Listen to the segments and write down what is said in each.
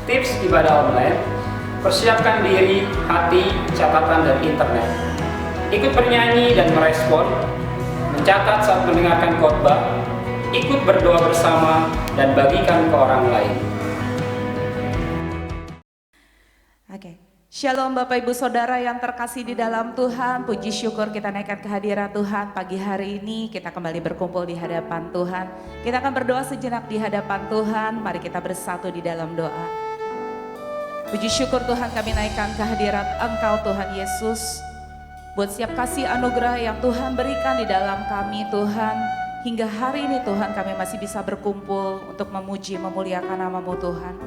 Tips ibadah online: persiapkan diri, hati, catatan, dan internet. Ikut bernyanyi dan merespon, mencatat saat mendengarkan khotbah, ikut berdoa bersama, dan bagikan ke orang lain. Oke. Shalom Bapak Ibu Saudara yang terkasih di dalam Tuhan, puji syukur kita naikkan kehadiran Tuhan. Pagi hari ini kita kembali berkumpul di hadapan Tuhan. Kita akan berdoa sejenak di hadapan Tuhan, mari kita bersatu di dalam doa. Puji syukur Tuhan, kami naikkan kehadiran Engkau Tuhan Yesus. Buat setiap kasih anugerah yang Tuhan berikan di dalam kami Tuhan. Hingga hari ini Tuhan kami masih bisa berkumpul untuk memuji, memuliakan nama-Mu Tuhan.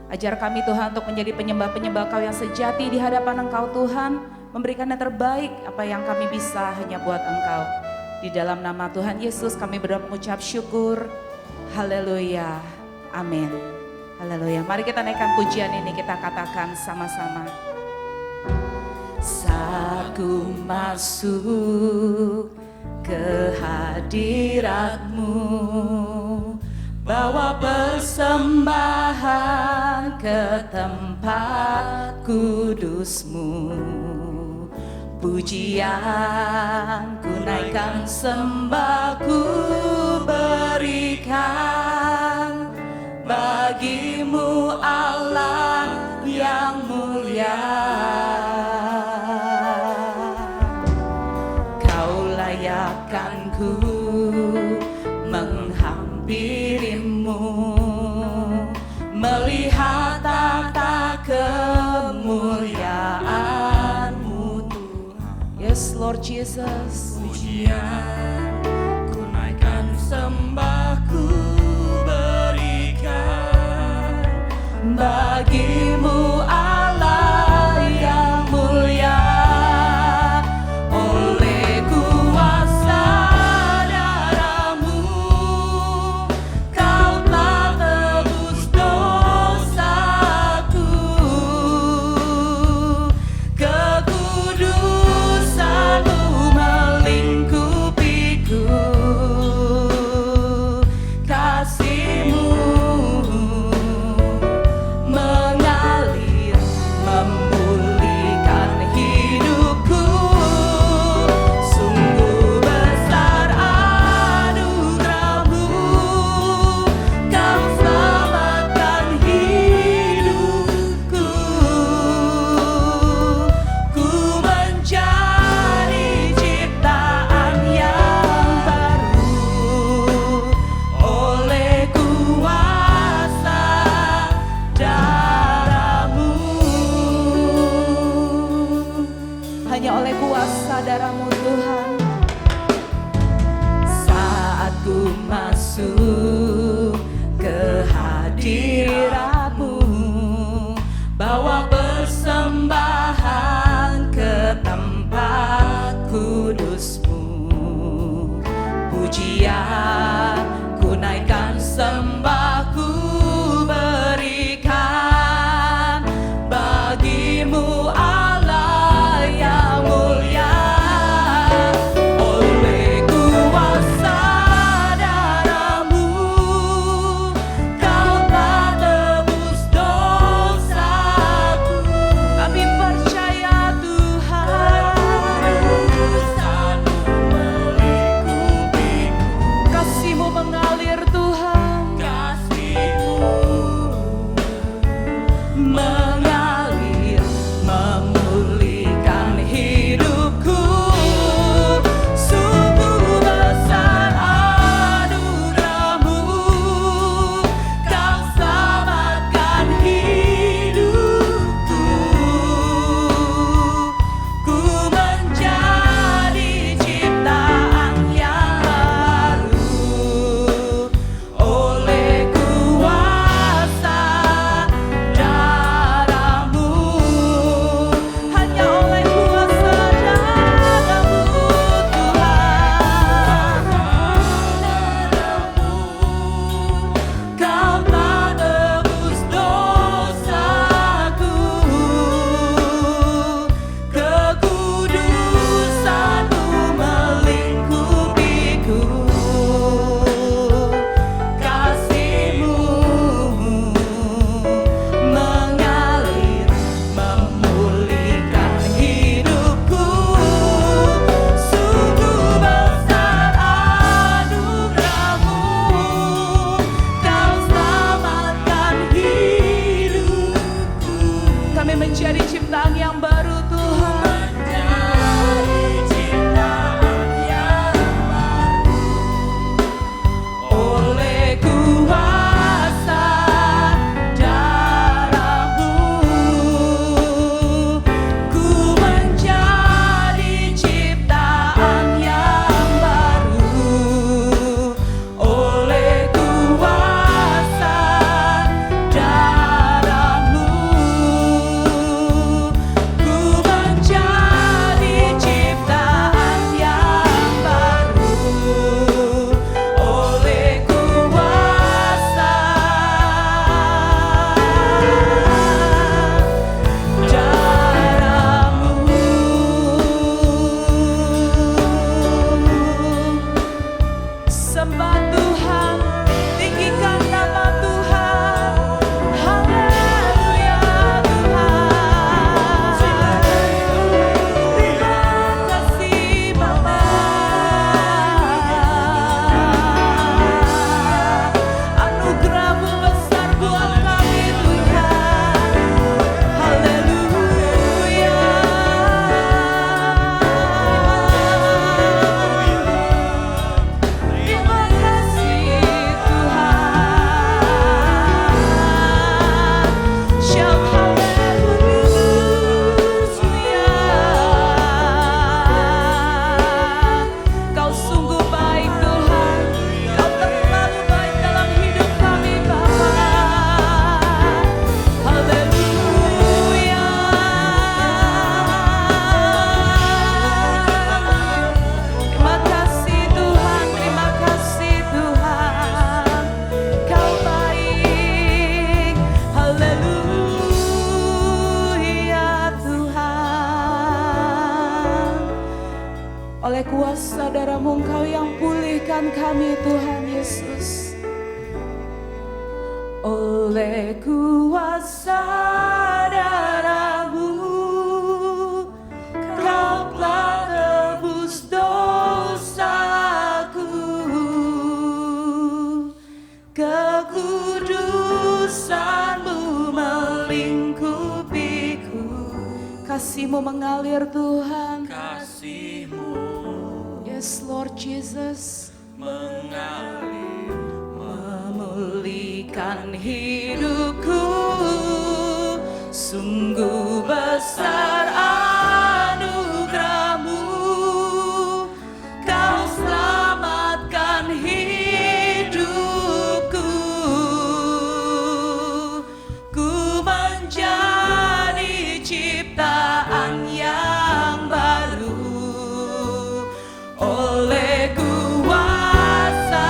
Ajar kami Tuhan untuk menjadi penyembah-penyembah Kau yang sejati di hadapan Engkau Tuhan. Memberikan yang terbaik apa yang kami bisa hanya buat Engkau. Di dalam nama Tuhan Yesus kami berdoa mengucap syukur. Haleluya. Amin. Haleluya. Mari kita naikkan pujian ini, kita katakan sama-sama. Saat ku masuk ke hadirat-Mu, bawa persembahan ke tempat kudus-Mu. Pujian ku naikkan, sembah ku berikan bagi-Mu Allah yang mulia. Kau layakkan ku menghampirimu, melihat tata kemuliaan-Mu Tuhan. Yes Lord Jesus. Pujian ku naikkan, sembah ku berikan bagi-Mu Allah yang mulia. Oleh kuasa darah-Mu Kau telah tebus dosaku. Kekudusan-Mu melingkupiku. Kasih-Mu mengalir, memulihkan hidupku. Sungguh besar anugerah-Mu, Kau selamatkan hidupku. Ku menjadi ciptaan yang baru oleh kuasa darah-Mu. Hanya oleh kuasa darah-Mu Tuhan. Saat ku masuk ke hadirat-Mu, bawa persembahan ke tempat kudus-Mu. Pujian ku naikkan, sembah ku berikan bagi-Mu Allah yang mulia. Oleh kuasa darah-Mu Kau telah tebus dosaku. Kami percaya Tuhan, Kekudusan-Mu melingkupiku. kasih anugerah-Mu, Engkau yang pulihkan kami Tuhan Yesus. Oleh kuasa darah-Mu, Kau telah tebus dosaku. Kekudusan-Mu melingkupiku. Kasih-Mu mengalir Tuhan. Kasih-Mu Yes Lord Jesus. mengalir Memulihkan hidupku. Sungguh besar anugerah-Mu. Kau selamatkan hidupku. Ku menjadi ciptaan yang baru oleh kuasa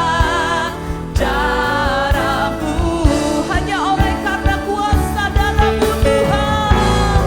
darah-Mu. Hanya oleh karena kuasa darah-Mu Tuhan.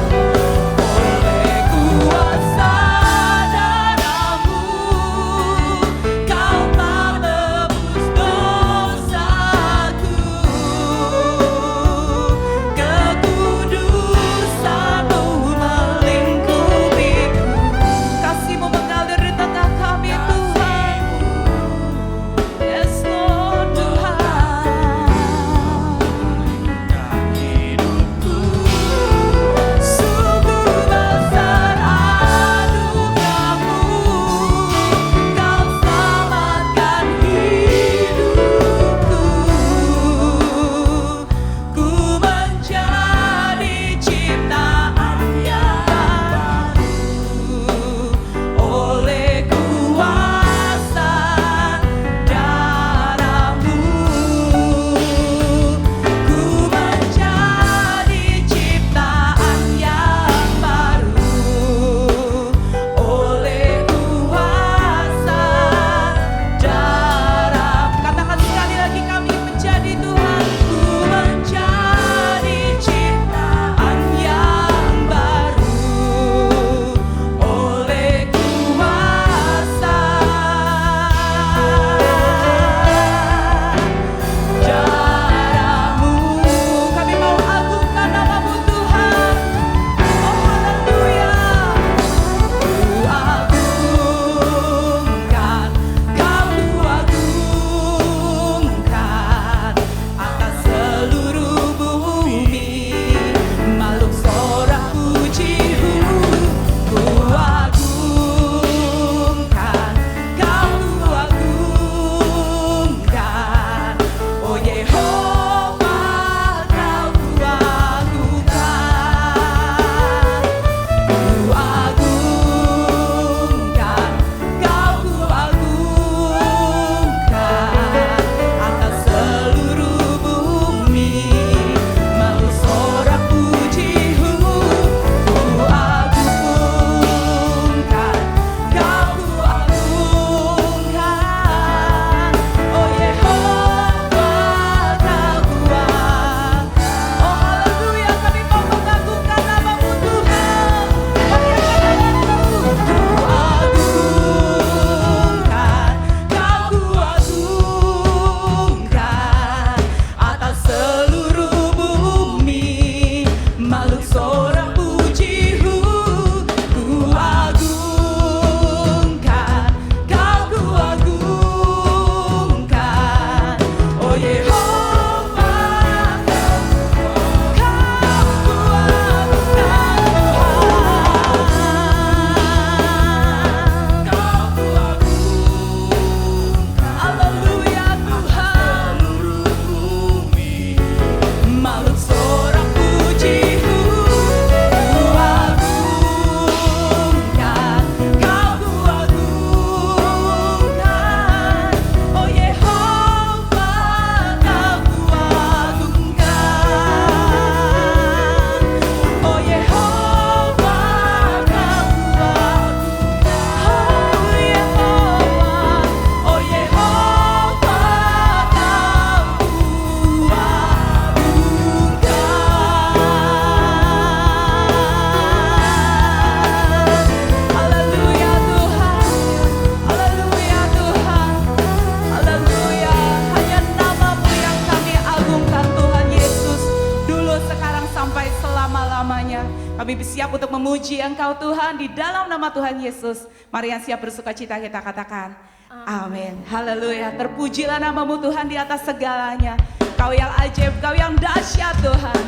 Kami siap untuk memuji Engkau Tuhan di dalam nama Tuhan Yesus. Mari yang siap bersuka cita kita katakan amin. Haleluya. Terpujilah namamu Tuhan di atas segalanya. Kau yang ajaib, Kau yang dahsyat Tuhan.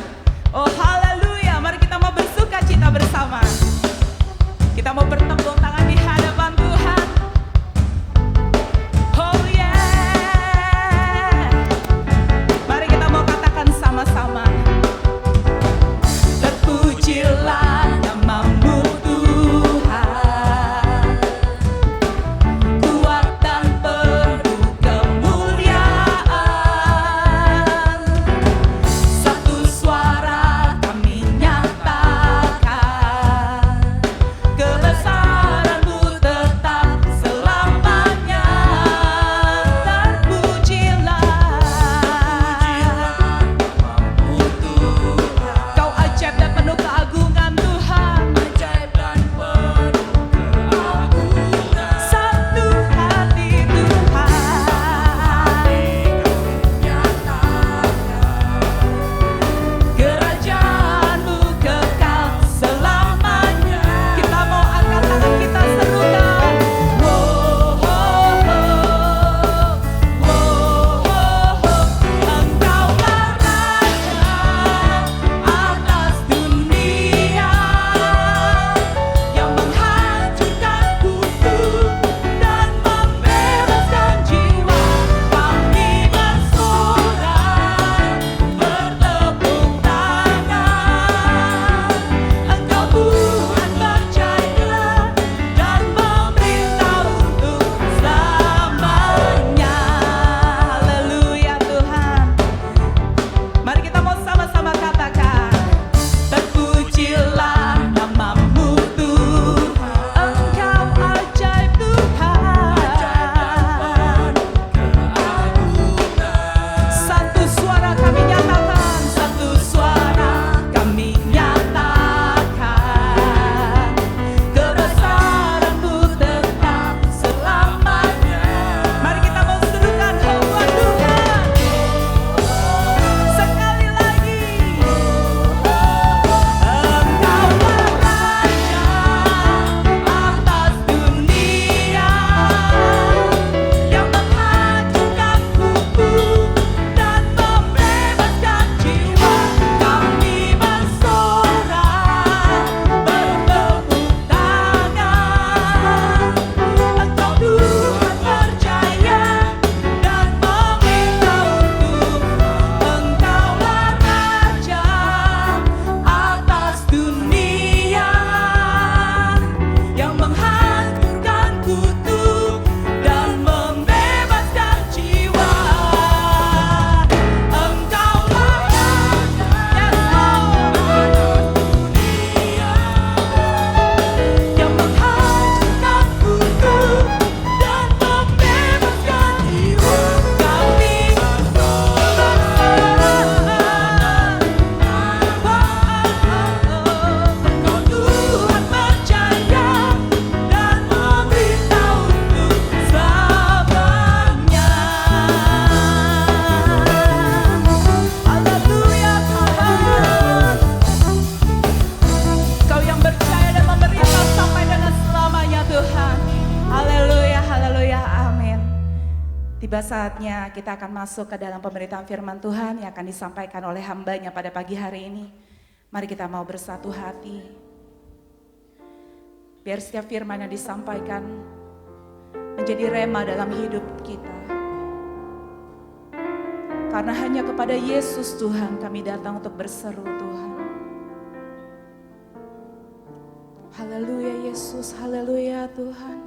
Oh haleluya. Mari kita mau bersuka cita bersama. Kita mau bertepuk tangan di hadapan Tuhan. Oh yeah. Mari kita mau katakan sama-sama. Terpujilah namamu Tuhan, kuat dan penuh kemuliaan. Satu suara kami nyatakan, kebesaran-Mu tetap selamanya. Terpujilah Kau ajaib dan penuh keagungan Tuhan. Satu hati Tuhan, kerajaan-Mu kekal selamanya. Kita mau angkat tangan kita serukan. Wow, wow, wow, wow, wow. Engkaulah Raja atas dunia, yang menghancurkan kutub dan membebaskan jiwa. Kami bersorak, bertepuk tangan. Engkau Tuhan percaya dan memerintah untuk selamanya. Haleluya Tuhan. Mari kita mau sama-sama katakan, terpujilah namamu Tuhan. Engkau ajaib Tuhan. Satu suara kami nyatakan, satu suara kami nyatakan, kebesaran-Mu tetap selamanya. Mari kita mau serukan Allah Tuhan. Sekali lagi. Engkaulah Raja atas dunia, yang menghancurkan kutub dan membebaskan jiwa. Kami bersorak, bertepuk tangan. Engkau Tuhan percaya dan meminta untuk. Engkaulah Raja atas dunia, yang menghancurkan kutub dan membebaskan jiwa. Engkaulah Raja, yes Lord, yang menghancurkan kutub dan membebaskan jiwa. Kami Engkau Tuhan percaya dan memerintah untuk selamanya. Haleluya Tuhan. Kau yang percaya dan memerintah sampai dengan selamanya Tuhan. Haleluya, haleluya, amin. Tiba saatnya kita akan masuk ke dalam pemberitaan firman Tuhan yang akan disampaikan oleh hambanya pada pagi hari ini. Mari kita mau bersatu hati. Biar setiap firman yang disampaikan menjadi rema dalam hidup kita. Karena hanya kepada Yesus Tuhan kami datang untuk berseru Tuhan. Haleluya Yesus, haleluya Tuhan.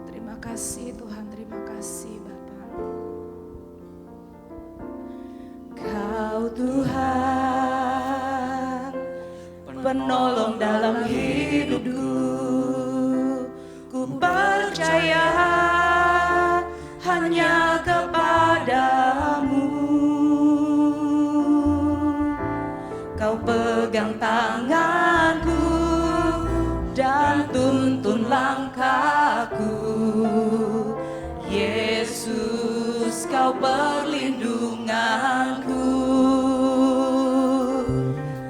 Terima kasih Tuhan, terima kasih Bapa. Kau Tuhan, penolong dalam hidupku. Ku percaya hanya kepadamu. Kau pegang tanganku dan tuntun langkahku. Yesus, Kau perlindunganku.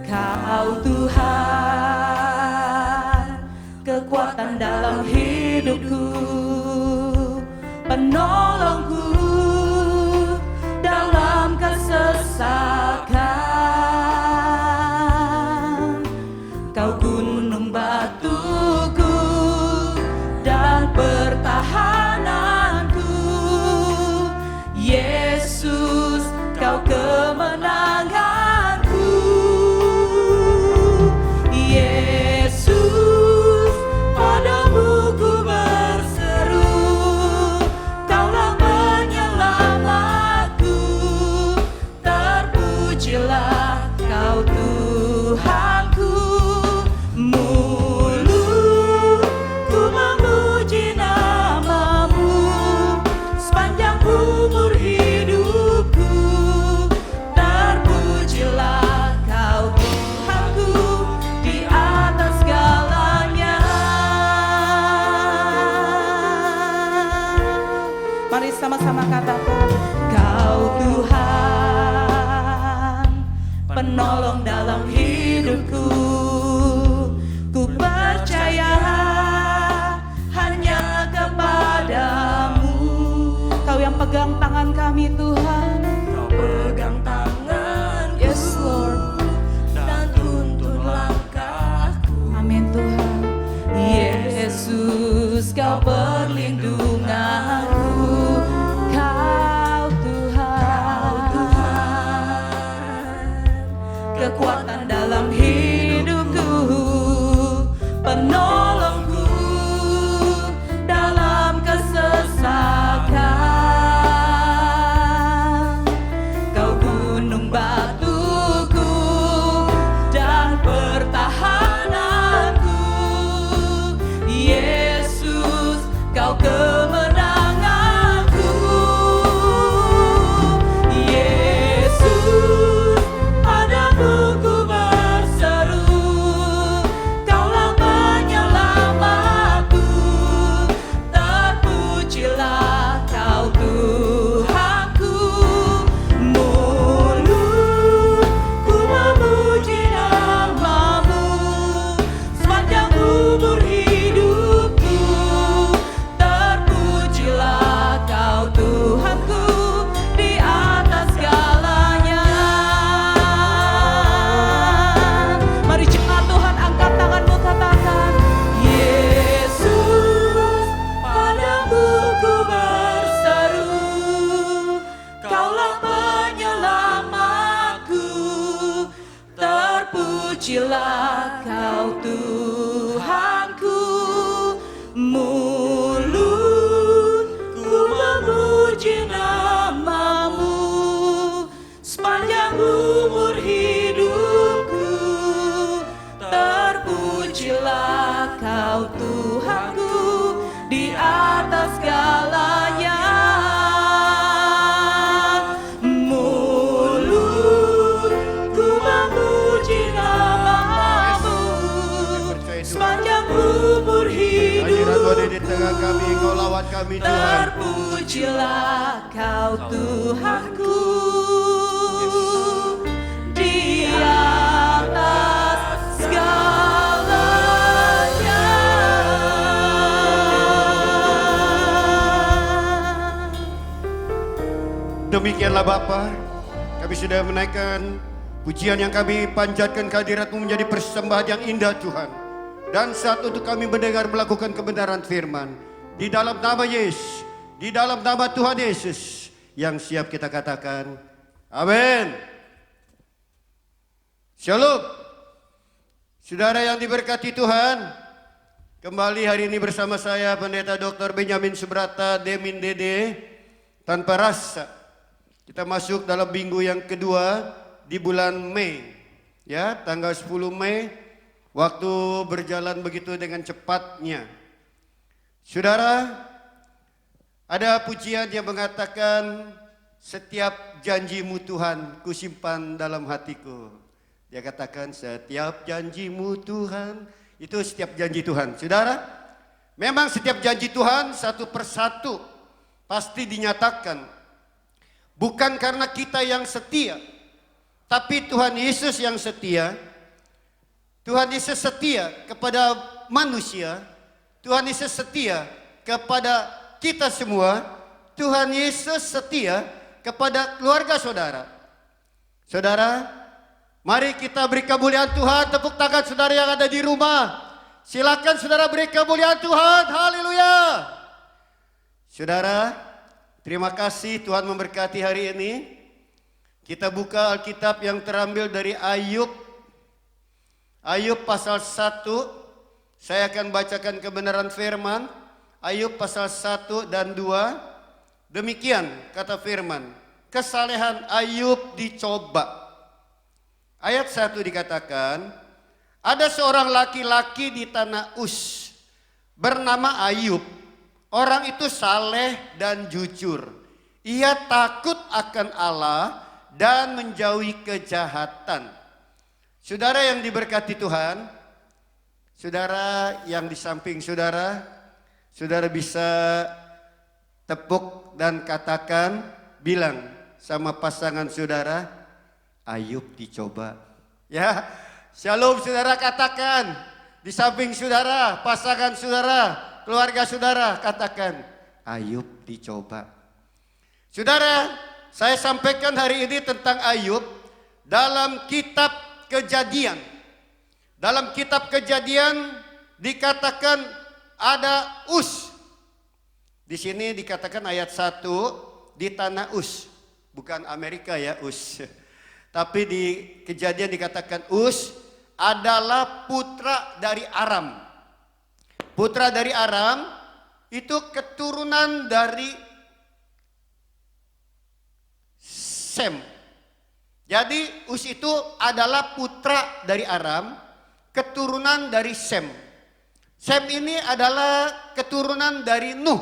Kau Tuhan kekuatan dalam hidupku, penolongku dalam kesesakan. Kau gunung batuku dan pertahananku, Yesus, kau kemenanganku. Yesus, padamu ku berseru, Kaulah penyelamatku. Terpujilah Kau Tuhanku. Mulutku memuji namamu sepanjang umur hidupku. Terpujilah Kau Tuhanku di atas segalanya. Mari sama-sama katakan, Kau Tuhan, penolong dalam hidupku. Ku percaya hanya kepadamu. Kau yang pegang tangan kami Tuhan. Kau pegang tanganku, Yes Lord. dan tuntun langkahku. Amin Tuhan. Yesus, Kau perlindunganku. Kau Tuhan, kekuatan dalam hidupku, penolongku dalam kesesakan. Kau gunung batuku dan pertahananku, Yesus, Kau kemenanganku. Yesus, padamu ku berseru, Kaulah penyelamatku. Terpujilah Kau Tuhanku. Mulutku memuji namamu sepanjang umur hidupku. Terpujilah Kau Tuhanku di atas segalanya. Mari jemaat Tuhan, angkat tanganmu, katakan, Yesus, padamu ku berseru, Kaulah penyelamatku. Terpujilah Kau Tuhanku. Mulutku memuji namamu sepanjang umur hidupku. Terpujilah Kau Tuhanku di atas segalanya. Mulutku memuji namamu sepanjang umur Hadirat Tuhan di hidupku. tengah kami, Engkau lawan kami Tuhan. Terpujilah Kau Tuhanku di atas segalanya. Demikianlah Bapa, kami sudah menaikkan pujian yang kami panjatkan kehadirat-Mu menjadi persembahan yang indah Tuhan. Dan saat untuk kami mendengar melakukan kebenaran firman di dalam nama Yesus, di dalam nama Tuhan Yesus yang siap kita katakan amin. Shalom. Saudara yang diberkati Tuhan, kembali hari ini bersama saya Pendeta Dr. Benyamin Subrata Demin Dede. Tanpa rasa kita masuk dalam minggu yang kedua di bulan Mei, ya, tanggal 10 Mei. Waktu berjalan begitu dengan cepatnya. Saudara, ada pujian yang mengatakan setiap janjimu Tuhan kusimpan dalam hatiku. Dia katakan setiap janjimu Tuhan, itu setiap janji Tuhan. Saudara, memang setiap janji Tuhan satu persatu pasti dinyatakan. Bukan karena kita yang setia, tapi Tuhan Yesus yang setia. Tuhan Yesus setia kepada manusia Tuhan Yesus setia kepada kita semua. Tuhan Yesus setia kepada keluarga saudara. Saudara, mari kita beri kemuliaan Tuhan. Tepuk tangan saudara yang ada di rumah. Silakan saudara beri kemuliaan Tuhan. Haleluya. Saudara, terima kasih Tuhan memberkati hari ini. Kita buka Alkitab yang terambil dari Ayub. Ayub pasal 1. Saya akan bacakan kebenaran firman. Ayub pasal 1 dan 2. Demikian kata firman. Kesalehan Ayub dicoba. Ayat 1 dikatakan, ada seorang laki-laki di tanah Uz bernama Ayub. Orang itu saleh dan jujur. Ia takut akan Allah dan menjauhi kejahatan. Saudara yang diberkati Tuhan, saudara yang di samping saudara, saudara bisa tepuk dan katakan, bilang sama pasangan saudara, Ayub dicoba. Ya, shalom saudara, katakan di samping saudara, pasangan saudara, keluarga saudara, katakan Ayub dicoba. Saudara, saya sampaikan hari ini tentang Ayub dalam kitab Kejadian. Dalam kitab Kejadian dikatakan ada Uz. Di sini dikatakan ayat 1 di tanah Uz. Bukan Amerika ya Uz. Tapi di Kejadian dikatakan Uz adalah putra dari Aram. Putra dari Aram itu keturunan dari Sem. Jadi Uz itu adalah putra dari Aram, keturunan dari Sem. Sem ini adalah keturunan dari Nuh.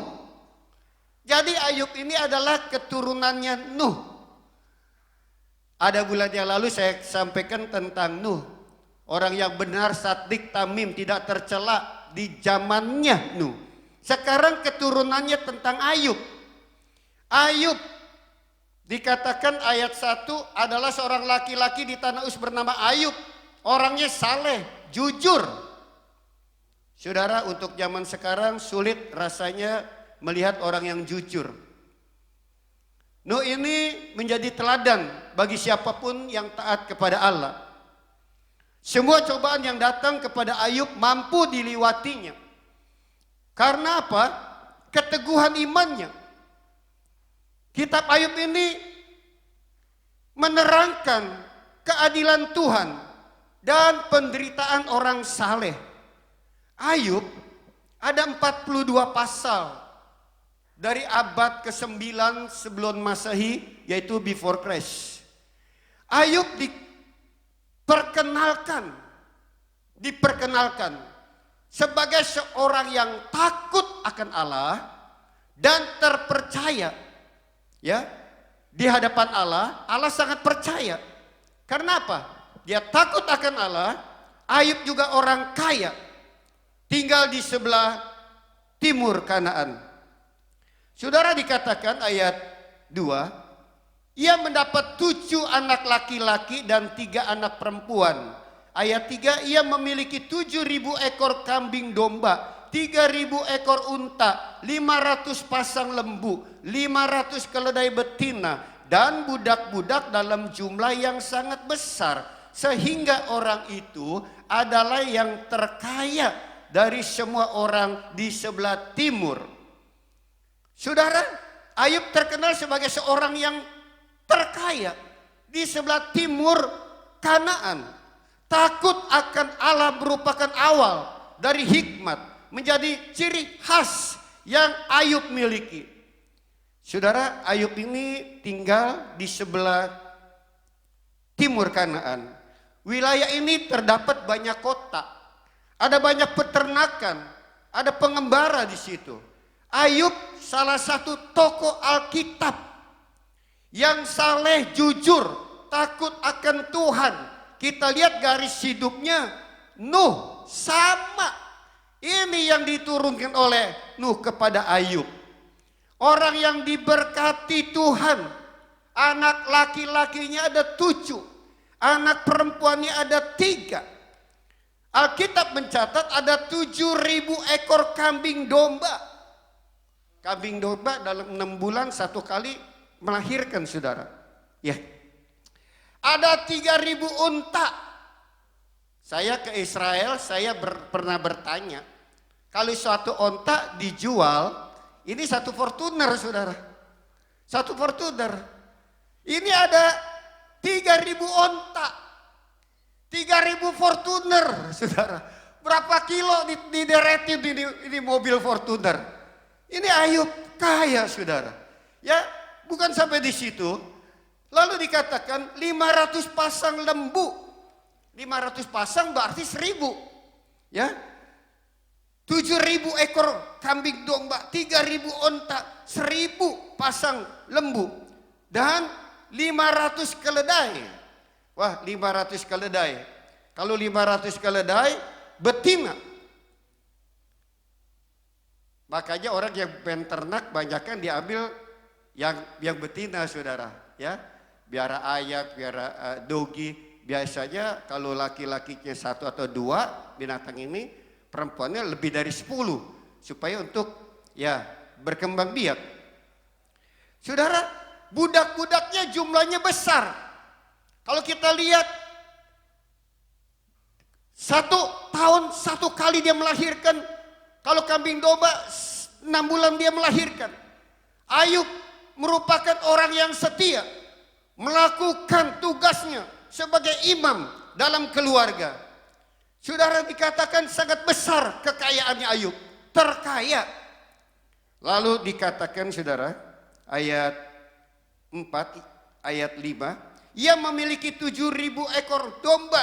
Jadi Ayub ini adalah keturunannya Nuh. Ada bulan yang lalu saya sampaikan tentang Nuh. Orang yang benar, sadik, tamim, tidak tercela di zamannya Nuh. Sekarang keturunannya tentang Ayub. Ayub dikatakan ayat 1 adalah seorang laki-laki di tanah Uz bernama Ayub. Orangnya saleh, jujur. Saudara, untuk zaman sekarang sulit rasanya melihat orang yang jujur. Nuh ini menjadi teladan bagi siapapun yang taat kepada Allah. Semua cobaan yang datang kepada Ayub mampu diliwatinya. Karena apa? Keteguhan imannya. Kitab Ayub ini menerangkan keadilan Tuhan dan penderitaan orang saleh. Ayub ada 42 pasal dari abad ke-9 sebelum Masehi, yaitu before Christ. Ayub diperkenalkan sebagai seorang yang takut akan Allah dan terpercaya. Ya, di hadapan Allah, Allah sangat percaya. Karena apa? Dia takut akan Allah. Ayub juga orang kaya, tinggal di sebelah timur Kanaan. Saudara, dikatakan ayat 2, ia mendapat 7 anak laki-laki dan 3 anak perempuan. Ayat 3, ia memiliki 7.000 ekor kambing domba, 3.000 ekor unta, 500 pasang lembu, 500 keledai betina, dan budak-budak dalam jumlah yang sangat besar. Sehingga orang itu adalah yang terkaya dari semua orang di sebelah timur. Saudara, Ayub terkenal sebagai seorang yang terkaya di sebelah timur Kanaan. Takut akan Allah merupakan awal dari hikmat, menjadi ciri khas yang Ayub miliki. Saudara, Ayub ini tinggal di sebelah timur Kanaan. Wilayah ini terdapat banyak kota, ada banyak peternakan, ada pengembara di situ. Ayub salah satu tokoh Alkitab yang saleh, jujur, takut akan Tuhan. Kita lihat garis hidupnya Nuh sama. Ini yang diturunkan oleh Nuh kepada Ayub. Orang yang diberkati Tuhan. Anak laki-lakinya ada 7. Anak perempuannya ada 3. Alkitab mencatat ada 7.000 ekor kambing domba. Kambing domba dalam 6 bulan 1 kali melahirkan, saudara. Ya. Ada 3.000 unta. Saya ke Israel, saya pernah bertanya. Kalau suatu unta dijual, ini 1 Fortuner, saudara. 1 Fortuner. Ini ada 3.000 unta. 3.000 Fortuner, saudara. Berapa kilo dideretin ini mobil Fortuner. Ini Ayub kaya, saudara. Ya, bukan sampai di situ. Lalu dikatakan 500 pasang lembu. 500 pasang berarti 1.000. Ya. 7.000 ekor kambing domba, 3.000 unta, 1.000 pasang lembu. Dan 500 keledai. Wah, 500 keledai. Kalau 500 keledai, betina. Makanya orang yang pengen ternak banyakkan diambil yang betina, saudara. Ya, biara ayak, biara dogi. Biasanya kalau laki-lakinya 1 atau 2 binatang ini, perempuannya lebih dari 10 supaya untuk ya berkembang biak. Saudara, budak-budaknya jumlahnya besar. Kalau kita lihat 1 tahun 1 kali dia melahirkan. Kalau kambing domba 6 bulan dia melahirkan. Ayub merupakan orang yang setia, melakukan tugasnya sebagai imam dalam keluarga. Saudara, dikatakan sangat besar kekayaannya Ayub, terkaya. Lalu dikatakan, saudara, ayat 4, ayat 5, ia memiliki 7.000 ekor domba.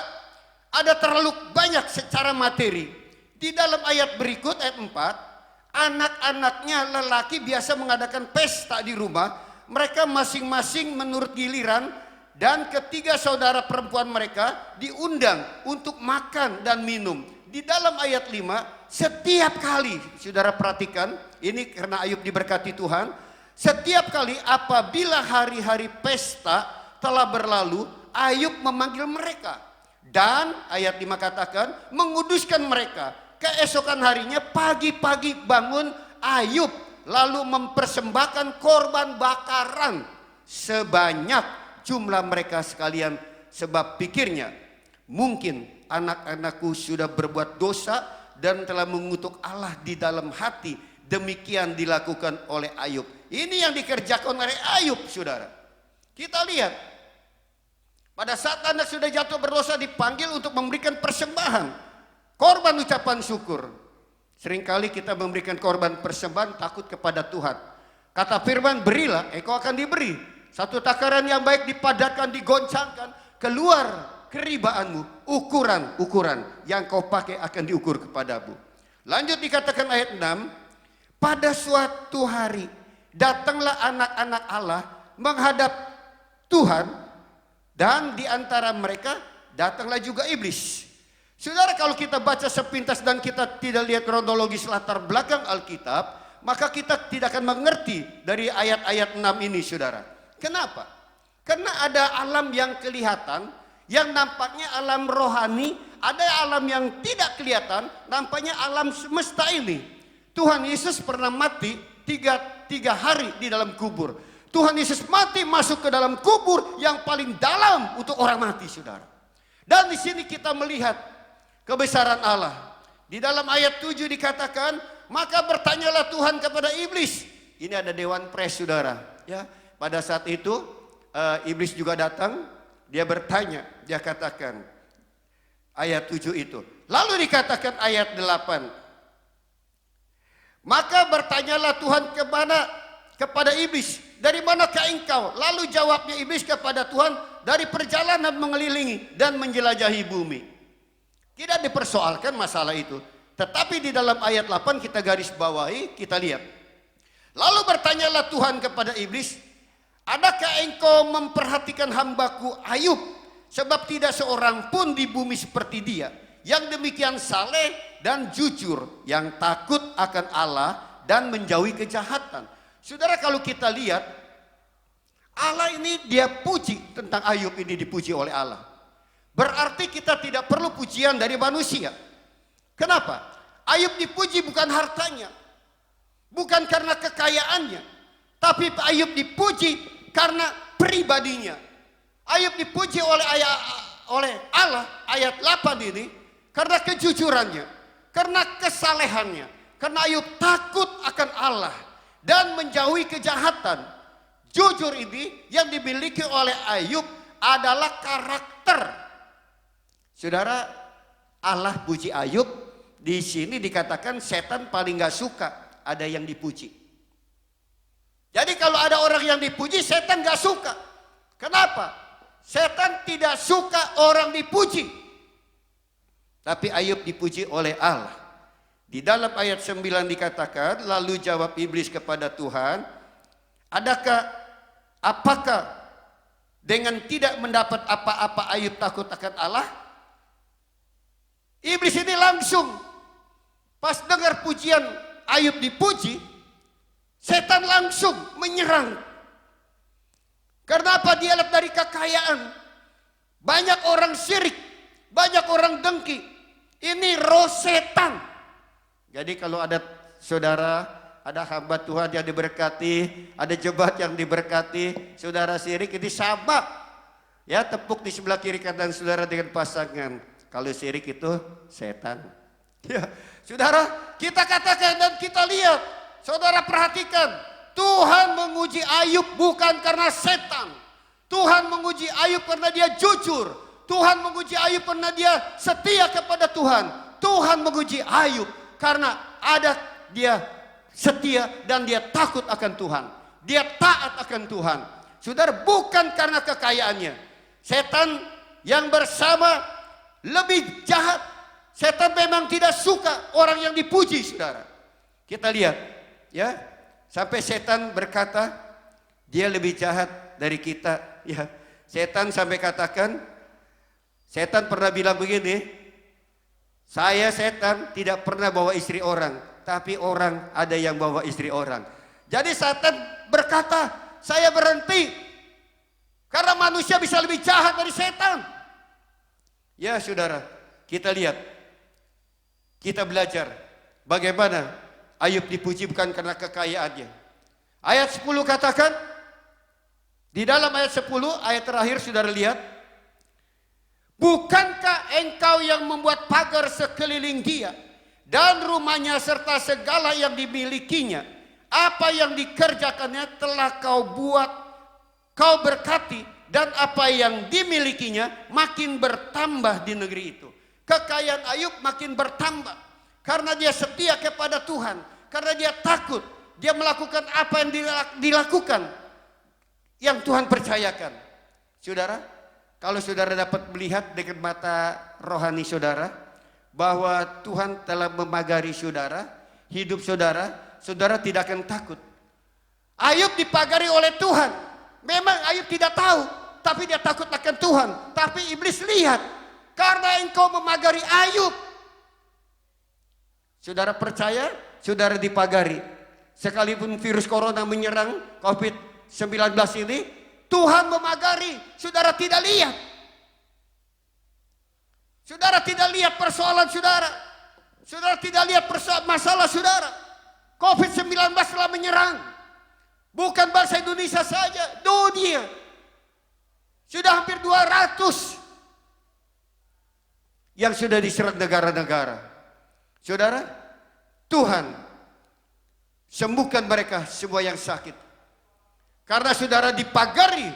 Ada terlalu banyak secara materi. Di dalam ayat berikut, ayat 4, anak-anaknya lelaki biasa mengadakan pesta di rumah. Mereka masing-masing menurut giliran, dan ketiga saudara perempuan mereka diundang untuk makan dan minum. Di dalam ayat 5, setiap kali, saudara perhatikan, ini karena Ayub diberkati Tuhan, setiap kali apabila hari-hari pesta telah berlalu, Ayub memanggil mereka. Dan ayat 5 katakan, menguduskan mereka. Keesokan harinya pagi-pagi bangun Ayub lalu mempersembahkan korban bakaran sebanyak jumlah mereka sekalian, sebab pikirnya mungkin anak-anakku sudah berbuat dosa dan telah mengutuk Allah di dalam hati. Demikian dilakukan oleh Ayub. Ini yang dikerjakan oleh Ayub, saudara. Kita lihat, pada saat anak sudah jatuh berdosa dipanggil untuk memberikan persembahan, korban ucapan syukur. Seringkali kita memberikan korban persembahan takut kepada Tuhan. Kata firman, berilah, engkau akan diberi. Satu takaran yang baik dipadatkan, digoncangkan, keluar keribaanmu, ukuran yang kau pakai akan diukur kepadamu. Lanjut dikatakan ayat 6, pada suatu hari datanglah anak-anak Allah menghadap Tuhan, dan di antara mereka datanglah juga iblis. Saudara, kalau kita baca sepintas dan kita tidak lihat kronologis latar belakang Alkitab, maka kita tidak akan mengerti dari ayat-ayat 6 ini, saudara. Kenapa? Karena ada alam yang kelihatan, yang nampaknya alam rohani, ada alam yang tidak kelihatan, nampaknya alam semesta ini. Tuhan Yesus pernah mati tiga hari di dalam kubur. Tuhan Yesus mati masuk ke dalam kubur yang paling dalam untuk orang mati, saudara. Dan di sini kita melihat kebesaran Allah. Di dalam ayat 7 dikatakan, maka bertanyalah Tuhan kepada iblis. Ini ada dewan pres, saudara. Ya, pada saat itu iblis juga datang. Dia bertanya, dia katakan ayat 7 itu. Lalu dikatakan ayat 8. Maka bertanyalah Tuhan kepada iblis, dari manakah engkau? Lalu jawabnya iblis kepada Tuhan, dari perjalanan mengelilingi dan menjelajahi bumi. Tidak dipersoalkan masalah itu. Tetapi di dalam ayat 8 kita garis bawahi, kita lihat. Lalu bertanyalah Tuhan kepada iblis, adakah engkau memperhatikan hambaku Ayub? Sebab tidak seorang pun di bumi seperti dia, yang demikian saleh dan jujur, yang takut akan Allah dan menjauhi kejahatan. Saudara, kalau kita lihat, Allah ini dia puji tentang Ayub ini, dipuji oleh Allah. Berarti kita tidak perlu pujian dari manusia. Kenapa? Ayub dipuji bukan hartanya, bukan karena kekayaannya, tapi Ayub dipuji karena pribadinya. Ayub dipuji oleh Allah ayat 8 ini karena kejujurannya, karena kesalehannya, karena Ayub takut akan Allah dan menjauhi kejahatan. Jujur ini yang dimiliki oleh Ayub adalah karakter. Saudara, Allah puji Ayub. Di sini dikatakan setan paling gak suka ada yang dipuji. Jadi kalau ada orang yang dipuji, setan gak suka. Kenapa? Setan tidak suka orang dipuji. Tapi Ayub dipuji oleh Allah. Di dalam ayat 9 dikatakan, lalu jawab iblis kepada Tuhan, apakah dengan tidak mendapat apa-apa Ayub takut akan Allah? Iblis ini langsung pas dengar pujian Ayub dipuji, setan langsung menyerang. Karena apa? Dia lihat dari kekayaan. Banyak orang syirik, banyak orang dengki. Ini roh setan. Jadi kalau ada saudara, ada hamba Tuhan yang diberkati, ada jemaat yang diberkati, saudara syirik ini sama. Ya, tepuk di sebelah kiri kanan saudara dengan pasangan. Kalau syirik itu setan. Ya, saudara, kita katakan dan kita lihat, saudara perhatikan, Tuhan menguji Ayub bukan karena setan. Tuhan menguji Ayub karena dia jujur. Tuhan menguji Ayub karena dia setia kepada Tuhan. Tuhan menguji Ayub karena dia setia dan dia takut akan Tuhan. Dia taat akan Tuhan. Saudara, bukan karena kekayaannya. Setan yang bersama lebih jahat. Setan memang tidak suka orang yang dipuji, saudara. Kita lihat, ya, sampai setan berkata, dia lebih jahat dari kita. Ya, setan sampai katakan, setan pernah bilang begini, saya setan tidak pernah bawa istri orang, tapi orang ada yang bawa istri orang. Jadi setan berkata, saya berhenti karena manusia bisa lebih jahat dari setan. Ya saudara, kita lihat, kita belajar bagaimana Ayub dipuji bukan karena kekayaannya. Ayat 10 katakan, di dalam ayat 10, ayat terakhir saudara lihat, bukankah engkau yang membuat pagar sekeliling dia dan rumahnya serta segala yang dimilikinya? Apa yang dikerjakannya telah kau buat, kau berkati, dan apa yang dimilikinya makin bertambah di negeri itu. Kekayaan Ayub makin bertambah karena dia setia kepada Tuhan, karena dia takut, dia melakukan apa yang dilakukan yang Tuhan percayakan. Saudara, kalau saudara dapat melihat dengan mata rohani saudara bahwa Tuhan telah memagari saudara, hidup saudara, saudara tidak akan takut. Ayub dipagari oleh Tuhan. Memang Ayub tidak tahu, tapi dia takut akan Tuhan. Tapi iblis lihat, karena engkau memagari Ayub. Saudara percaya, saudara dipagari. Sekalipun virus corona menyerang COVID-19 ini, Tuhan memagari, saudara tidak lihat. Saudara tidak lihat persoalan saudara. Saudara tidak lihat masalah saudara. COVID-19 telah menyerang. Bukan bangsa Indonesia saja, dunia. Sudah hampir 200 yang sudah diserang negara-negara. Saudara, Tuhan sembuhkan mereka semua yang sakit. Karena saudara dipagari,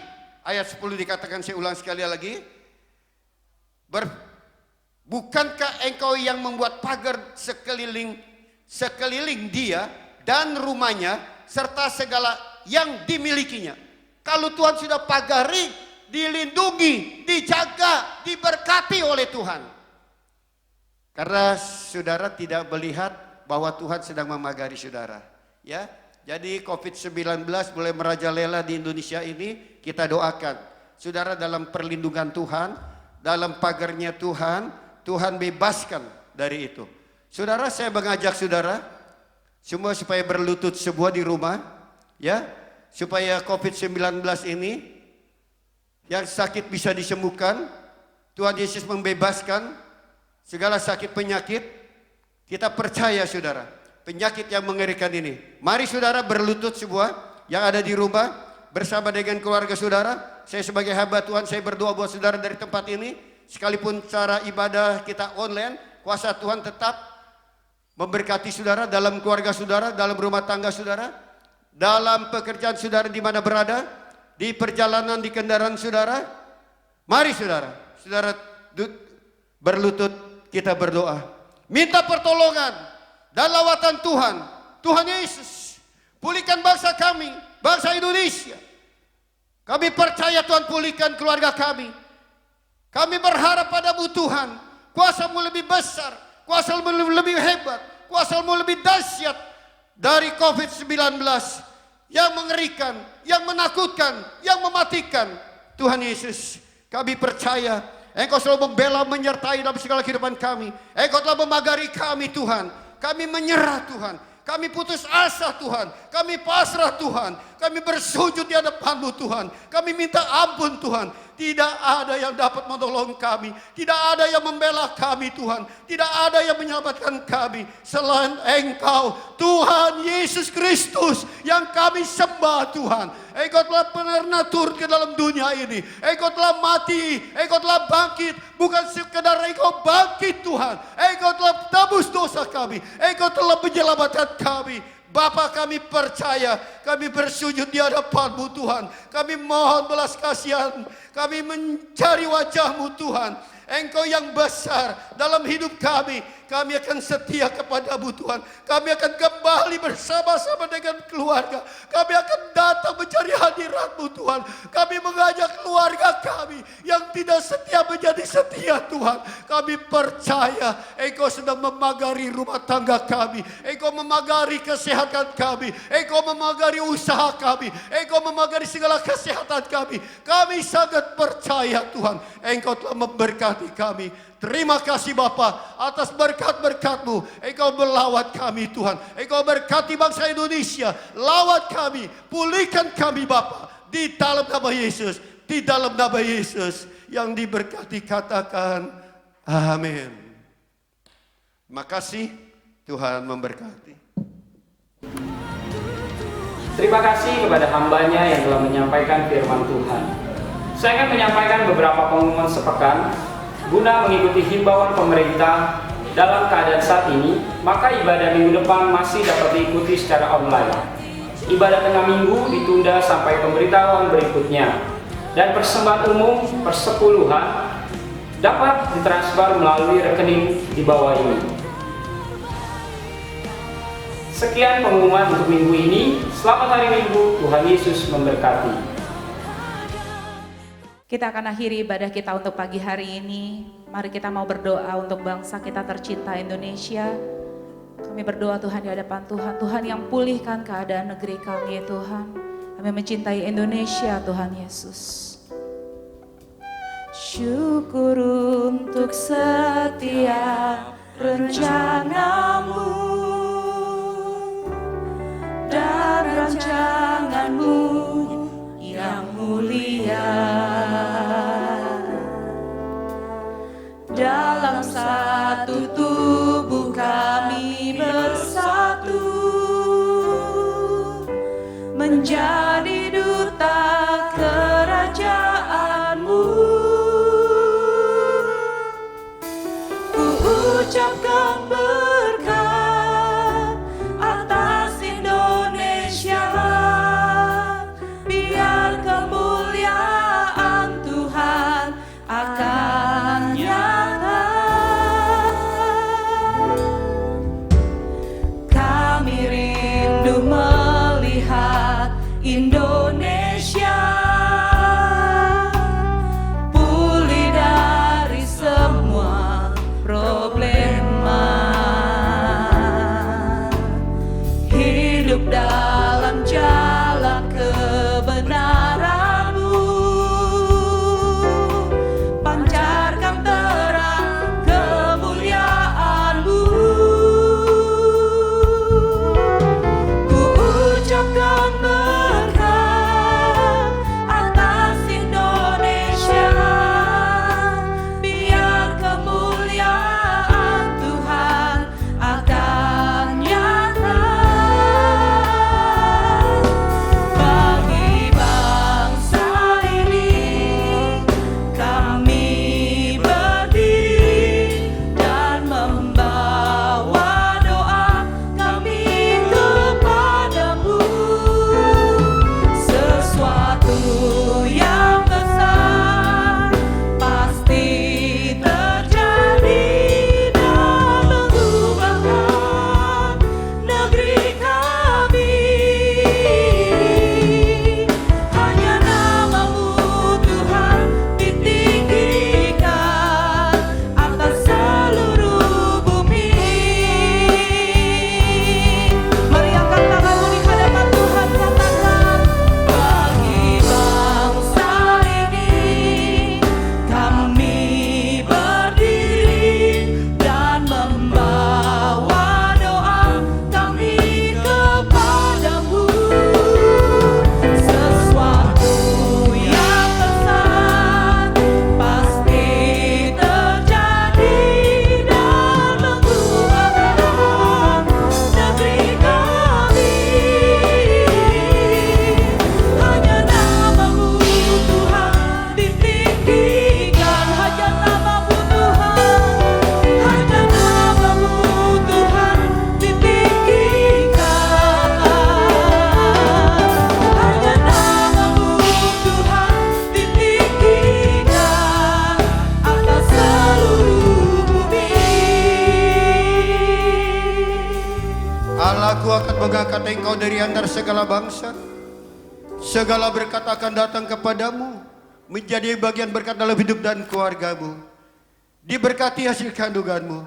ayat 10 dikatakan, saya ulang sekali lagi, bukankah engkau yang membuat pagar sekeliling dia dan rumahnya serta segala yang dimilikinya. Kalau Tuhan sudah pagari, dilindungi, dijaga, diberkati oleh Tuhan. Karena saudara tidak melihat bahwa Tuhan sedang memagari saudara. Ya, jadi COVID-19 mulai merajalela di Indonesia ini, kita doakan. Saudara dalam perlindungan Tuhan, dalam pagarnya Tuhan, Tuhan bebaskan dari itu. Saudara, saya mengajak saudara semua supaya berlutut semua di rumah, ya, supaya COVID-19 ini yang sakit bisa disembuhkan, Tuhan Yesus membebaskan segala sakit penyakit. Kita percaya saudara, penyakit yang mengerikan ini. Mari saudara berlutut semua yang ada di rumah bersama dengan keluarga saudara. Saya sebagai hamba Tuhan, saya berdoa buat saudara dari tempat ini. Sekalipun cara ibadah kita online, kuasa Tuhan tetap memberkati saudara dalam keluarga saudara, dalam rumah tangga saudara, dalam pekerjaan saudara di mana berada, di perjalanan di kendaraan saudara. Mari saudara berlutut, kita berdoa. Minta pertolongan dan lawatan Tuhan. Tuhan Yesus, pulihkan bangsa kami, bangsa Indonesia. Kami percaya Tuhan pulihkan keluarga kami. Kami berharap padamu Tuhan. Kuasa-Mu lebih besar, kuasa-Mu lebih hebat, kuasa-Mu lebih dahsyat dari COVID-19 yang mengerikan, yang menakutkan, yang mematikan. Tuhan Yesus, kami percaya Engkau selalu membela, menyertai dalam segala kehidupan kami. Engkau telah memagari kami Tuhan. Kami menyerah Tuhan. Kami putus asa Tuhan. Kami pasrah Tuhan. Kami bersujud di hadapan-Mu Tuhan. Kami minta ampun Tuhan. Tidak ada yang dapat menolong kami. Tidak ada yang membela kami Tuhan. Tidak ada yang menyelamatkan kami selain Engkau, Tuhan Yesus Kristus yang kami sembah Tuhan. Engkau telah pernah turun ke dalam dunia ini. Engkau telah mati. Engkau telah bangkit. Bukan sekedar Engkau bangkit Tuhan. Engkau telah tebus dosa kami. Engkau telah menyelamatkan kami. Bapa, kami percaya, kami bersujud di hadapan-Mu Tuhan. Kami mohon belas kasihan, kami mencari wajah-Mu Tuhan. Engkau yang besar dalam hidup kami. Kami akan setia kepada-Mu Tuhan. Kami akan kembali bersama-sama dengan keluarga. Kami akan datang mencari hadirat-Mu Tuhan. Kami mengajak keluarga kami yang tidak setia menjadi setia Tuhan. Kami percaya Engkau sedang memagari rumah tangga kami. Engkau memagari kesehatan kami. Engkau memagari usaha kami. Engkau memagari segala kesehatan kami. Kami sangat percaya Tuhan, Engkau telah memberkati kami. Terima kasih Bapa atas berkat-berkat-Mu. Engkau melawat kami Tuhan. Engkau berkati bangsa Indonesia. Lawat kami, pulihkan kami Bapa. Di dalam nama Yesus, di dalam nama Yesus yang diberkati, katakan amin. Terima kasih, Tuhan memberkati. Terima kasih kepada hambanya yang telah menyampaikan firman Tuhan. Saya akan menyampaikan beberapa pengumuman sepekan guna mengikuti himbauan pemerintah dalam keadaan saat ini. Maka ibadah minggu depan masih dapat diikuti secara online. Ibadah tengah minggu ditunda sampai pemberitahuan berikutnya. Dan persembahan umum persepuluhan dapat ditransfer melalui rekening di bawah ini. Sekian pengumuman untuk minggu ini. Selamat hari Minggu, Tuhan Yesus memberkati. Kita akan akhiri ibadah kita untuk pagi hari ini. Mari kita mau berdoa untuk bangsa kita tercinta Indonesia. Kami berdoa Tuhan di hadapan Tuhan. Tuhan yang pulihkan keadaan negeri kami Tuhan. Kami mencintai Indonesia Tuhan Yesus. Syukur untuk setiap rencana-Mu dan rancangan-Mu yang mulia. Dalam satu tubuh kami bersatu, menjadi duta kerajaan-Mu. Ku ucapkan berkat atas Indonesia, engkau dari antara segala bangsa. Segala berkat akan datang kepadamu, menjadi bagian berkat dalam hidup dan keluargamu. Diberkati hasil kandunganmu,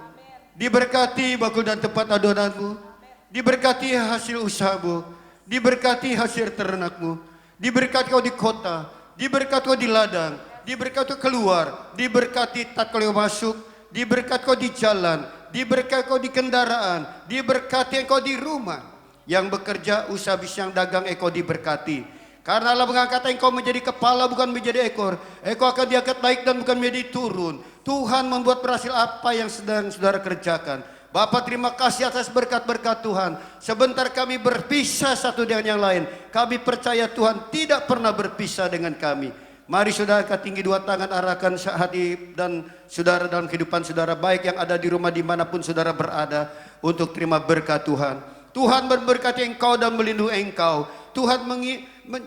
diberkati bakul dan tempat adonanmu, diberkati hasil usahamu, diberkati hasil ternakmu, diberkati kau di kota, diberkati kau di ladang, diberkati kau keluar, diberkati tak kau masuk, diberkati kau di jalan, diberkati kau di kendaraan, diberkati kau di rumah. Yang bekerja, usaha bisnis, dagang, engkau diberkati. Karena Allah mengangkat engkau menjadi kepala bukan menjadi ekor. Engkau akan diangkat naik dan bukan menjadi turun. Tuhan membuat berhasil apa yang sedang saudara kerjakan. Bapak terima kasih atas berkat-berkat Tuhan. Sebentar kami berpisah satu dengan yang lain. Kami percaya Tuhan tidak pernah berpisah dengan kami. Mari saudara angkat tinggi dua tangan, arahkan hati dan saudara dalam kehidupan saudara. Baik yang ada di rumah dimanapun saudara berada. Untuk terima berkat Tuhan. Tuhan memberkati engkau dan melindungi engkau. Tuhan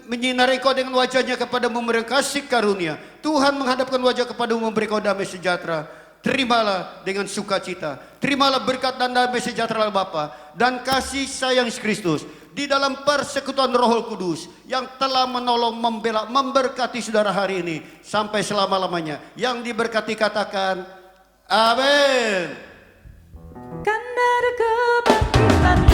menyinari engkau dengan wajahnya kepada memberi kasih karunia. Tuhan menghadapkan wajah kepada memberi kau damai sejahtera. Terimalah dengan sukacita. Terimalah berkat dan damai sejahtera Bapa dan kasih sayang Kristus di dalam persekutuan Roh Kudus yang telah menolong, membela, memberkati saudara hari ini sampai selama-lamanya. Yang diberkati katakan amin. Kan ada kebangkitan